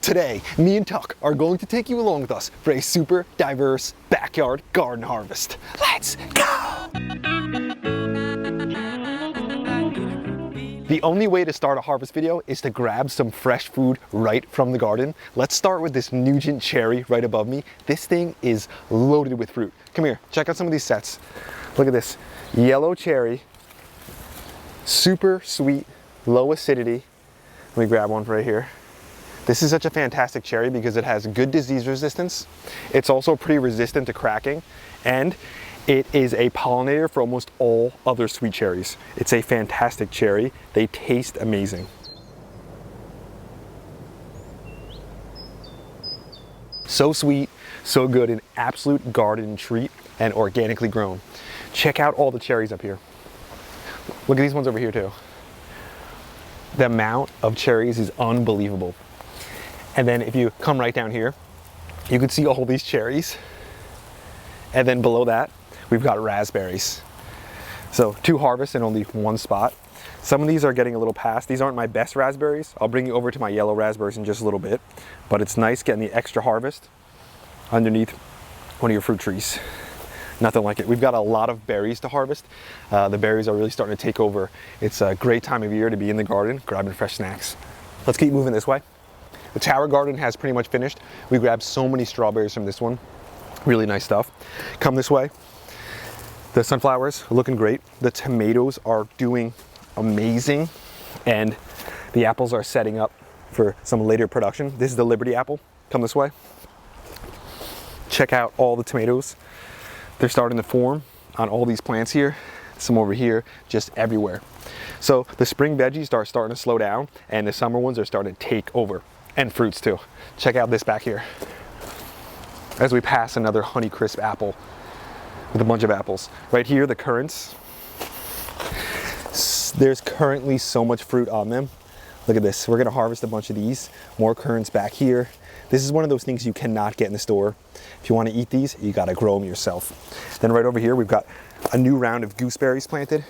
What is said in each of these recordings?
Today, me and Tuck are going to take you along with us for a super diverse backyard garden harvest. Let's go! The only way to start a harvest video is to grab some fresh food right from the garden. Let's start with this Nugent cherry right above me. This thing is loaded with fruit. Come here, check out some of these sets. Look at this, yellow cherry, super sweet, low acidity. Let me grab one right here. This is such a fantastic cherry because it has good disease resistance. It's also pretty resistant to cracking, and it is a pollinator for almost all other sweet cherries. It's a fantastic cherry. They taste amazing. So sweet, so good, an absolute garden treat and organically grown. Check out all the cherries up here. Look at these ones over here too. The amount of cherries is unbelievable. And then if you come right down here, you can see all these cherries. And then below that, we've got raspberries. So 2 harvests in only 1 spot. Some of these are getting a little past. These aren't my best raspberries. I'll bring you over to my yellow raspberries in just a little bit. But it's nice getting the extra harvest underneath one of your fruit trees. Nothing like it. We've got a lot of berries to harvest. The berries are really starting to take over. It's a great time of year to be in the garden, grabbing fresh snacks. Let's keep moving this way. The tower garden has pretty much finished. We grabbed so many strawberries from this one. Really nice stuff. Come this way. The sunflowers are looking great. The tomatoes are doing amazing. And the apples are setting up for some later production. This is the Liberty apple. Come this way. Check out all the tomatoes. They're starting to form on all these plants here. Some over here, just everywhere. So the spring veggies are starting to slow down, and the summer ones are starting to take over. And fruits too. Check out this back here. As we pass another Honeycrisp apple with a bunch of apples. Right here, the currants. There's currently so much fruit on them. Look at this. We're gonna harvest a bunch of these. More currants back here. This is one of those things you cannot get in the store. If you want to eat these, you got to grow them yourself. Then right over here, we've got a new round of gooseberries planted.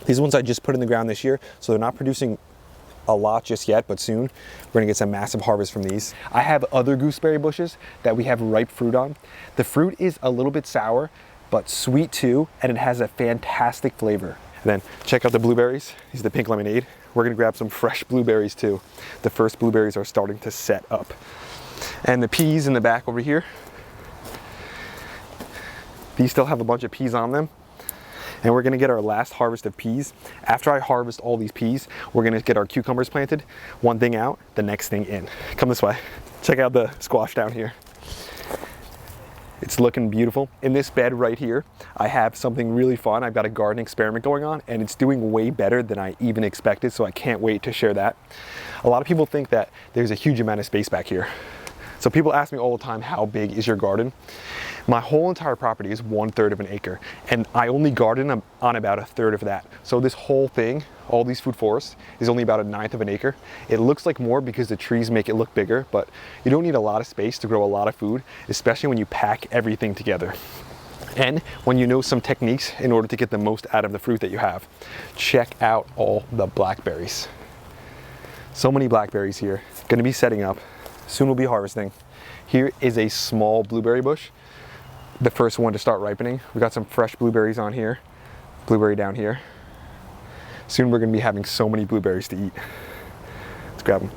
These ones I just put in the ground this year, so they're not producing a lot just yet, but soon we're gonna get some massive harvest from these. I have other gooseberry bushes that we have ripe fruit on. The fruit is a little bit sour, but sweet too, and it has a fantastic flavor. And then check out the blueberries. These are the pink lemonade. We're gonna grab some fresh blueberries too. The first blueberries are starting to set up. And the peas in the back over here, these still have a bunch of peas on them. And we're gonna get our last harvest of peas. After I harvest all these peas, we're gonna get our cucumbers planted. One thing out, the next thing in. Come this way. Check out the squash down here. It's looking beautiful. In this bed right here, I have something really fun. I've got a garden experiment going on, and it's doing way better than I even expected, so I can't wait to share that. A lot of people think that there's a huge amount of space back here. So people ask me all the time, how big is your garden? My whole entire property is 1/3 of an acre, and I only garden on about 1/3 of that. So this whole thing, all these food forests, is only about 1/9 of an acre. It looks like more because the trees make it look bigger, but you don't need a lot of space to grow a lot of food, especially when you pack everything together. And when you know some techniques in order to get the most out of the fruit that you have. Check out all the blackberries. So many blackberries here. Gonna be setting up. Soon we'll be harvesting. Here is a small blueberry bush. The first one to start ripening. We got some fresh blueberries on here. Blueberry down here. Soon we're gonna be having so many blueberries to eat. Let's grab them.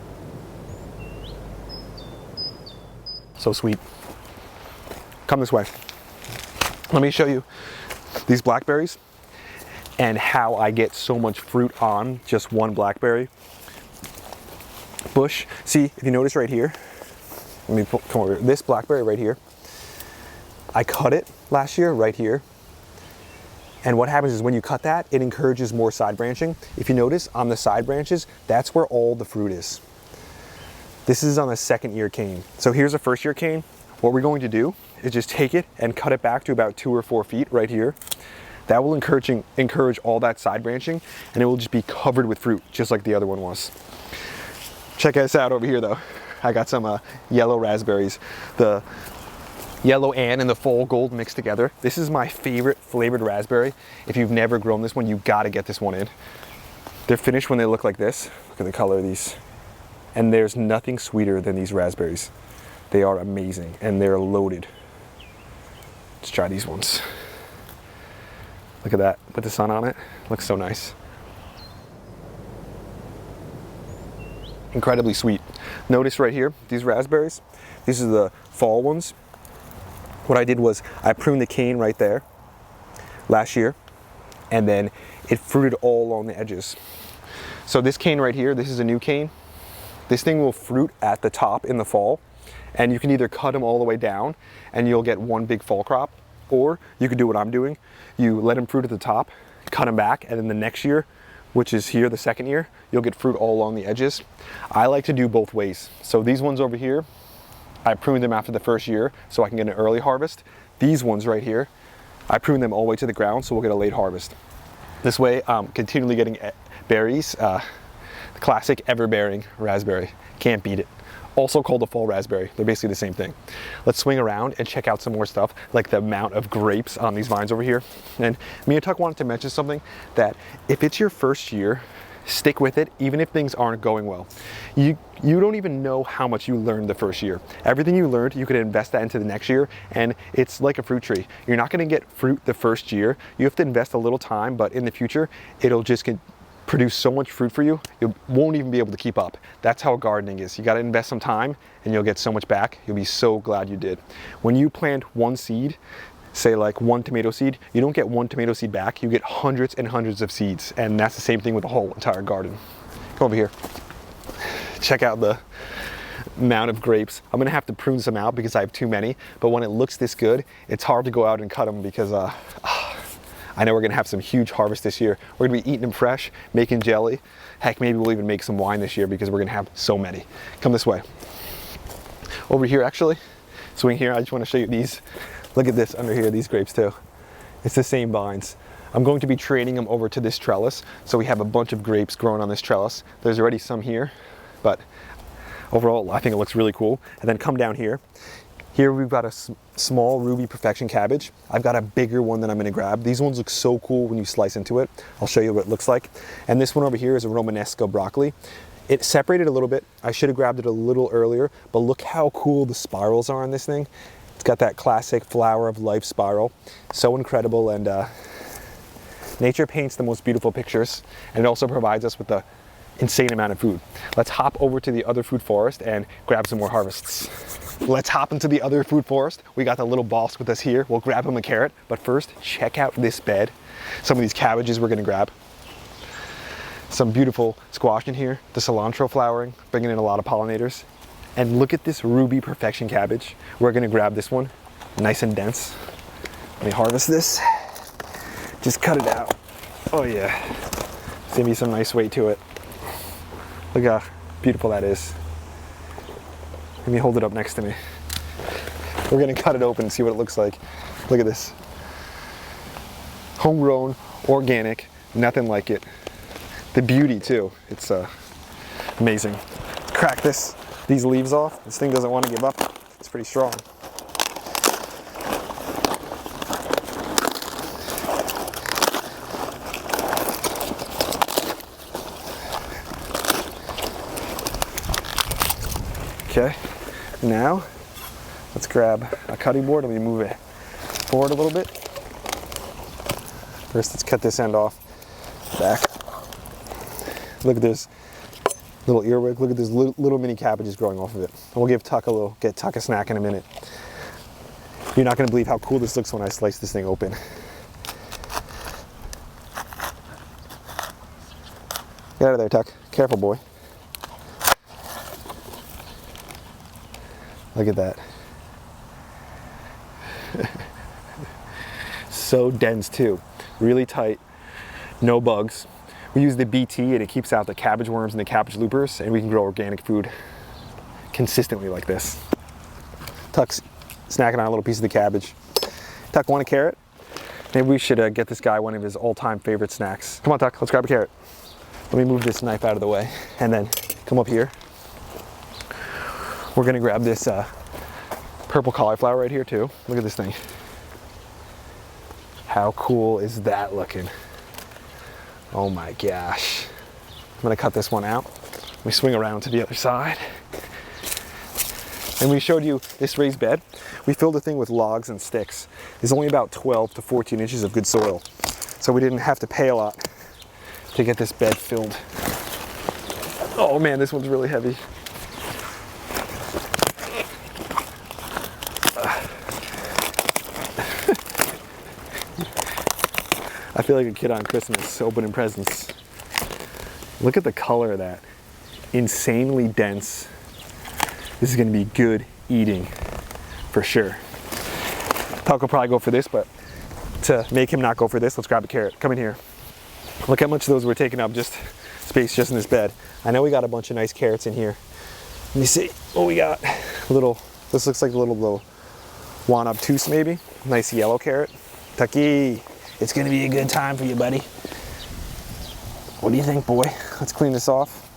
So sweet. Come this way. Let me show you these blackberries and how I get so much fruit on just one blackberry bush. See, if you notice right here, let me come over here. This blackberry right here, I cut it last year right here. And what happens is when you cut that, it encourages more side branching. If you notice on the side branches, that's where all the fruit is. This is on the 2nd year cane. So here's a 1st year cane. What we're going to do is just take it and cut it back to about 2 or 4 feet right here. That will encourage all that side branching, and it will just be covered with fruit, just like the other one was. Check us out over here though. I got some yellow raspberries. The yellow and the full gold mixed together. This is my favorite flavored raspberry. If you've never grown this one, you gotta get this one in. They're finished when they look like this. Look at the color of these. And there's nothing sweeter than these raspberries. They are amazing and they're loaded. Let's try these ones. Look at that, put the sun on it. Looks so nice. Incredibly sweet. Notice right here, these raspberries, these are the fall ones. What I did was I pruned the cane right there last year, and then it fruited all along the edges. So this cane right here, this is a new cane. This thing will fruit at the top in the fall, and you can either cut them all the way down and you'll get one big fall crop, or you could do what I'm doing. You let them fruit at the top, cut them back, and then the next year, which is here the second year, you'll get fruit all along the edges. I like to do both ways. So these ones over here, I pruned them after the first year so I can get an early harvest. These ones right here, I prune them all the way to the ground so we'll get a late harvest. This way I'm continually getting berries. The classic Overbearing raspberry, can't beat it. Also called the fall raspberry, they're basically the same thing. Let's swing around and check out some more stuff, like the amount of grapes on these vines over here. And me and Tuck wanted to mention something, that if it's your first year, stick with it even if things aren't going well. You don't even know how much you learned the first year. Everything you learned, you could invest that into the next year, and it's like a fruit tree. You're not gonna get fruit the first year. You have to invest a little time, but in the future, it'll just produce so much fruit for you, you won't even be able to keep up. That's how gardening is. You gotta invest some time and you'll get so much back. You'll be so glad you did. When you plant one seed, say like one tomato seed, you don't get one tomato seed back, you get hundreds and hundreds of seeds. And that's the same thing with the whole entire garden. Come over here. Check out the amount of grapes. I'm gonna have to prune some out because I have too many, but when it looks this good, it's hard to go out and cut them because I know we're gonna have some huge harvest this year. We're gonna be eating them fresh, making jelly. Heck, maybe we'll even make some wine this year because we're gonna have so many. Come this way. Over here, actually, swing here, I just wanna show you these. Look at this under here, these grapes too. It's the same vines. I'm going to be trading them over to this trellis. So we have a bunch of grapes growing on this trellis. There's already some here, but overall, I think it looks really cool. And then come down here. Here we've got a small Ruby Perfection cabbage. I've got a bigger one that I'm gonna grab. These ones look so cool when you slice into it. I'll show you what it looks like. And this one over here is a Romanesco broccoli. It separated a little bit. I should have grabbed it a little earlier, but look how cool the spirals are on this thing. It's got that classic flower of life spiral. So incredible, and nature paints the most beautiful pictures, and it also provides us with an insane amount of food. Let's hop over to the other food forest and grab some more harvests. Let's hop into the other food forest. We got the little boss with us here. We'll grab him a carrot, but first, check out this bed. Some of these cabbages we're gonna grab. Some beautiful squash in here, the cilantro flowering, bringing in a lot of pollinators. And look at this Ruby Perfection cabbage. We're gonna grab this one, nice and dense. Let me harvest this. Just cut it out. Oh yeah, it's gonna be some nice weight to it. Look how beautiful that is. Let me hold it up next to me. We're gonna cut it open and see what it looks like. Look at this. Homegrown, organic, nothing like it. The beauty too, it's amazing. Let's crack these leaves off. This thing doesn't want to give up. It's pretty strong. Okay, now let's grab a cutting board and we move it forward a little bit. First, let's cut this end off, back. Look at this little earwig. Look at this little mini cabbages growing off of it. And we'll get Tuck a snack in a minute. You're not gonna believe how cool this looks when I slice this thing open. Get out of there, Tuck. Careful, boy. Look at that. So dense too. Really tight, no bugs. We use the BT and it keeps out the cabbage worms and the cabbage loopers, and we can grow organic food consistently like this. Tuck's snacking on a little piece of the cabbage. Tuck, want a carrot? Maybe we should get this guy one of his all-time favorite snacks. Come on, Tuck, let's grab a carrot. Let me move this knife out of the way and then come up here. We're gonna grab this purple cauliflower right here too. Look at this thing. How cool is that looking? Oh my gosh. I'm gonna cut this one out. We swing around to the other side. And we showed you this raised bed. We filled the thing with logs and sticks. There's only about 12 to 14 inches of good soil. So we didn't have to pay a lot to get this bed filled. Oh man, this one's really heavy. I feel like a kid on Christmas opening presents. Look at the color of that. Insanely dense. This is gonna be good eating for sure. Tuck will probably go for this, but to make him not go for this, let's grab a carrot. Come in here. Look how much of those we're taking up just space just in this bed. I know we got a bunch of nice carrots in here. Let me see what we got. This looks like a little one obtuse maybe. Nice yellow carrot. Tucky, it's gonna be a good time for you, buddy. What do you think, boy? Let's clean this off.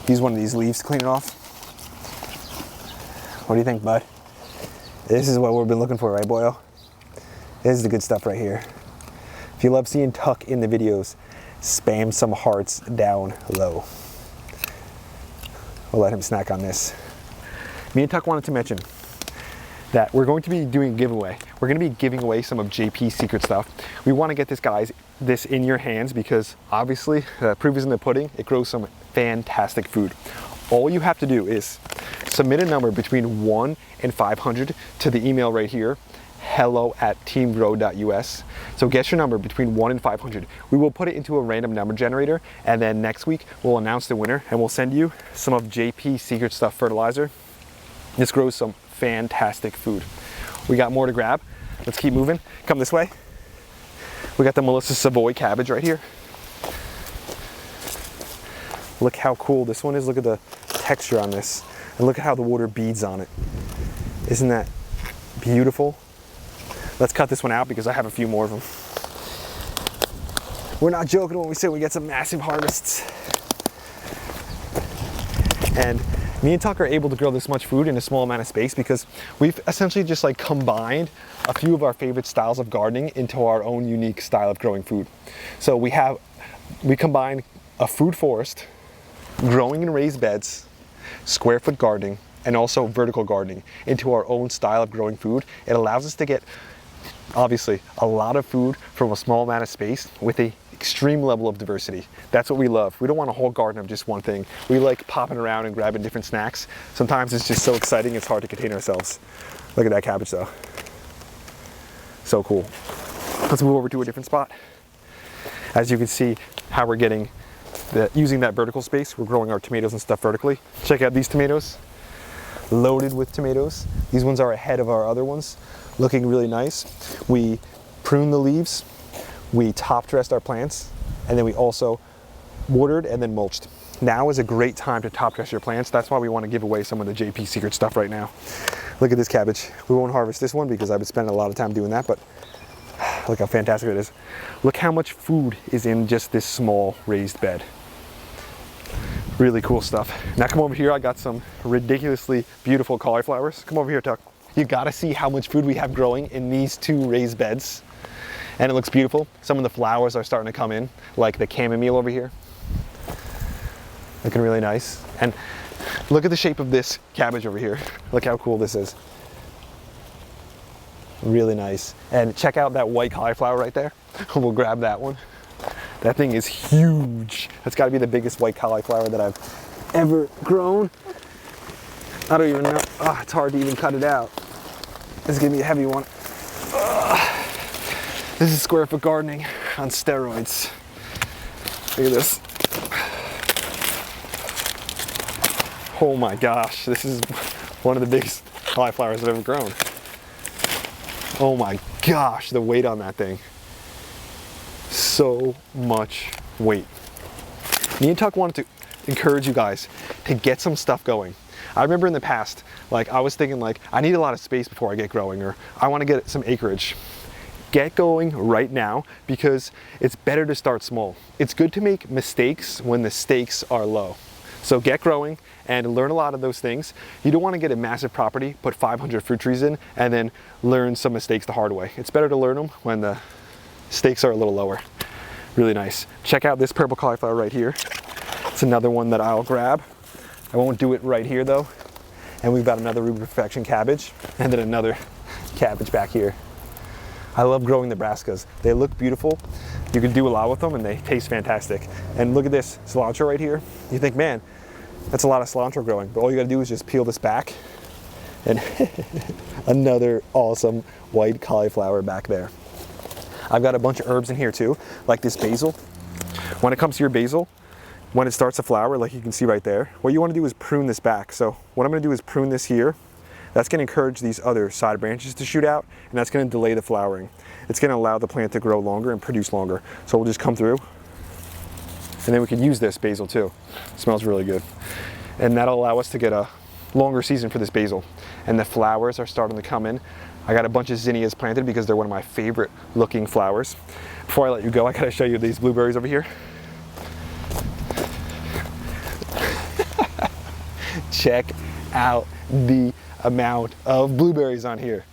Use one of these leaves to clean it off. What do you think, bud? This is what we've been looking for, right, boyo? This is the good stuff right here. If you love seeing Tuck in the videos, spam some hearts down low. We'll let him snack on this. Me and Tuck wanted to mention that we're going to be doing a giveaway. We're going to be giving away some of JP's secret stuff. We want to get this in your hands because obviously, proof is in the pudding. It grows some fantastic food. All you have to do is submit a number between 1 and 500 to the email right here, hello@teamgrow.us. So guess your number between 1 and 500. We will put it into a random number generator, and then next week we'll announce the winner and we'll send you some of JP's secret stuff fertilizer. This grows some fantastic food. We got more to grab. Let's keep moving. Come this way. We got the Melissa Savoy cabbage right here. Look how cool this one is. Look at the texture on this. And look at how the water beads on it. Isn't that beautiful? Let's cut this one out because I have a few more of them. We're not joking when we say we get some massive harvests. And me and Tuck are able to grow this much food in a small amount of space because we've essentially just like combined a few of our favorite styles of gardening into our own unique style of growing food. So we combine a food forest, growing in raised beds, square foot gardening, and also vertical gardening into our own style of growing food. It allows us to get, obviously, a lot of food from a small amount of space with a extreme level of diversity. That's what we love. We don't want a whole garden of just one thing. We like popping around and grabbing different snacks. Sometimes it's just so exciting, it's hard to contain ourselves. Look at that cabbage though. So cool. Let's move over to a different spot. As you can see how we're getting using that vertical space, we're growing our tomatoes and stuff vertically. Check out these tomatoes, loaded with tomatoes. These ones are ahead of our other ones, looking really nice. We pruned the leaves, we top dressed our plants, and then we also watered and then mulched. Now is a great time to top dress your plants. That's why we want to give away some of the JP secret stuff right now. Look at this cabbage. We won't harvest this one because I've been spending a lot of time doing that, but look how fantastic it is. Look how much food is in just this small raised bed. Really cool stuff. Now come over here, I got some ridiculously beautiful cauliflowers. Come over here, Tuck. You gotta see how much food we have growing in these two raised beds. And it looks beautiful. Some of the flowers are starting to come in, like the chamomile over here. Looking really nice. And look at the shape of this cabbage over here. Look how cool this is. Really nice. And check out that white cauliflower right there. We'll grab that one. That thing is huge. That's got to be the biggest white cauliflower that I've ever grown. I don't even know. Oh, it's hard to even cut it out. This is gonna be a heavy one. This is square foot gardening on steroids. Look at this. Oh my gosh, this is one of the biggest cauliflowers I've ever grown. Oh my gosh, the weight on that thing. So much weight. Me and Tuck wanted to encourage you guys to get some stuff going. I remember in the past, like I was thinking like, I need a lot of space before I get growing, or I want to get some acreage. Get going right now because it's better to start small. It's good to make mistakes when the stakes are low. So get growing and learn a lot of those things. You don't want to get a massive property, put 500 fruit trees in, and then learn some mistakes the hard way. It's better to learn them when the stakes are a little lower. Really nice. Check out this purple cauliflower right here. It's another one that I'll grab. I won't do it right here though. And we've got another Ruby Perfection cabbage, and then another cabbage back here. I love growing the brassicas. They look beautiful. You can do a lot with them and they taste fantastic. And look at this cilantro right here. You think, man, that's a lot of cilantro growing, but all you gotta do is just peel this back and another awesome white cauliflower back there. I've got a bunch of herbs in here too, like this basil. When it comes to your basil, when it starts to flower, like you can see right there, what you wanna do is prune this back. So what I'm gonna do is prune this here. That's gonna encourage these other side branches to shoot out, and that's gonna delay the flowering. It's gonna allow the plant to grow longer and produce longer. So we'll just come through, and then we can use this basil too. It smells really good. And that'll allow us to get a longer season for this basil. And the flowers are starting to come in. I got a bunch of zinnias planted because they're one of my favorite looking flowers. Before I let you go, I gotta show you these blueberries over here. Check out the amount of blueberries on here.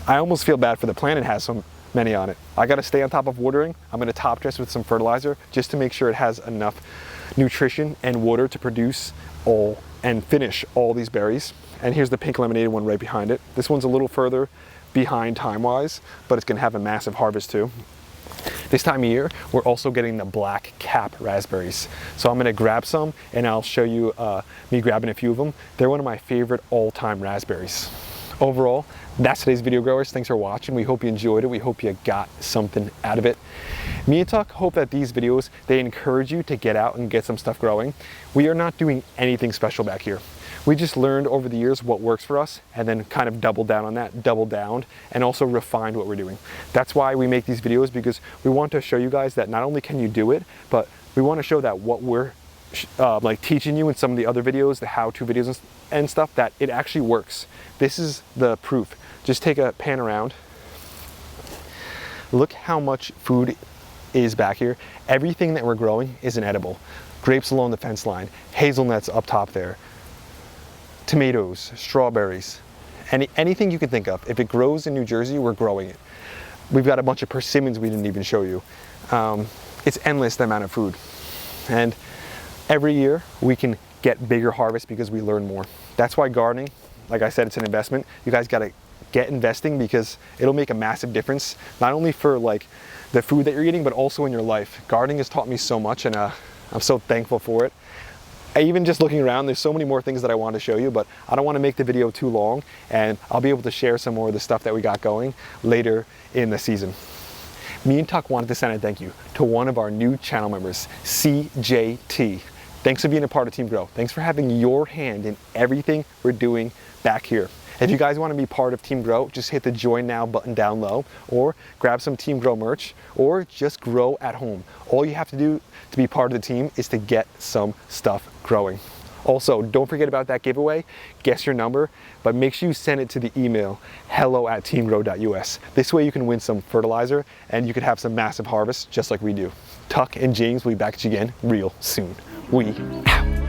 I almost feel bad for the plant it has so many on it. I gotta stay on top of watering. I'm gonna top dress with some fertilizer just to make sure it has enough nutrition and water to produce all and finish all these berries. And here's the pink lemonade one right behind it. This one's a little further behind time-wise, but it's gonna have a massive harvest too. This time of year, we're also getting the black cap raspberries. So I'm gonna grab some and I'll show you me grabbing a few of them. They're one of my favorite all-time raspberries. Overall, that's today's video, growers. Thanks for watching. We hope you enjoyed it. We hope you got something out of it. Me and Tuck hope that these videos, they encourage you to get out and get some stuff growing. We are not doing anything special back here. We just learned over the years what works for us and then kind of doubled down on that, doubled down, and also refined what we're doing. That's why we make these videos, because we want to show you guys that not only can you do it, but we want to show that what we're like teaching you in some of the other videos, the how-to videos and stuff, that it actually works. This is the proof. Just take a pan around. Look how much food is back here. Everything that we're growing is an edible. Grapes along the fence line, hazelnuts up top there, tomatoes, strawberries, anything you can think of. If it grows in New Jersey, we're growing it. We've got a bunch of persimmons we didn't even show you. It's endless, the amount of food. And every year we can get bigger harvests because we learn more. That's why gardening, like I said, it's an investment. You guys gotta get investing because it'll make a massive difference, not only for like the food that you're eating, but also in your life. Gardening has taught me so much, and I'm so thankful for it. Even just looking around, there's so many more things that I want to show you, but I don't want to make the video too long, and I'll be able to share some more of the stuff that we got going later in the season. Me and Tuck wanted to send a thank you to one of our new channel members, CJT. Thanks for being a part of Team Grow. Thanks for having your hand in everything we're doing back here. If you guys want to be part of Team Grow, just hit the Join Now button down low, or grab some Team Grow merch, or just grow at home. All you have to do to be part of the team is to get some stuff growing. Also, don't forget about that giveaway. Guess your number, but make sure you send it to the email hello@teamgrow.us. This way you can win some fertilizer and you can have some massive harvests just like we do. Tuck and James will be back at you again real soon. We out.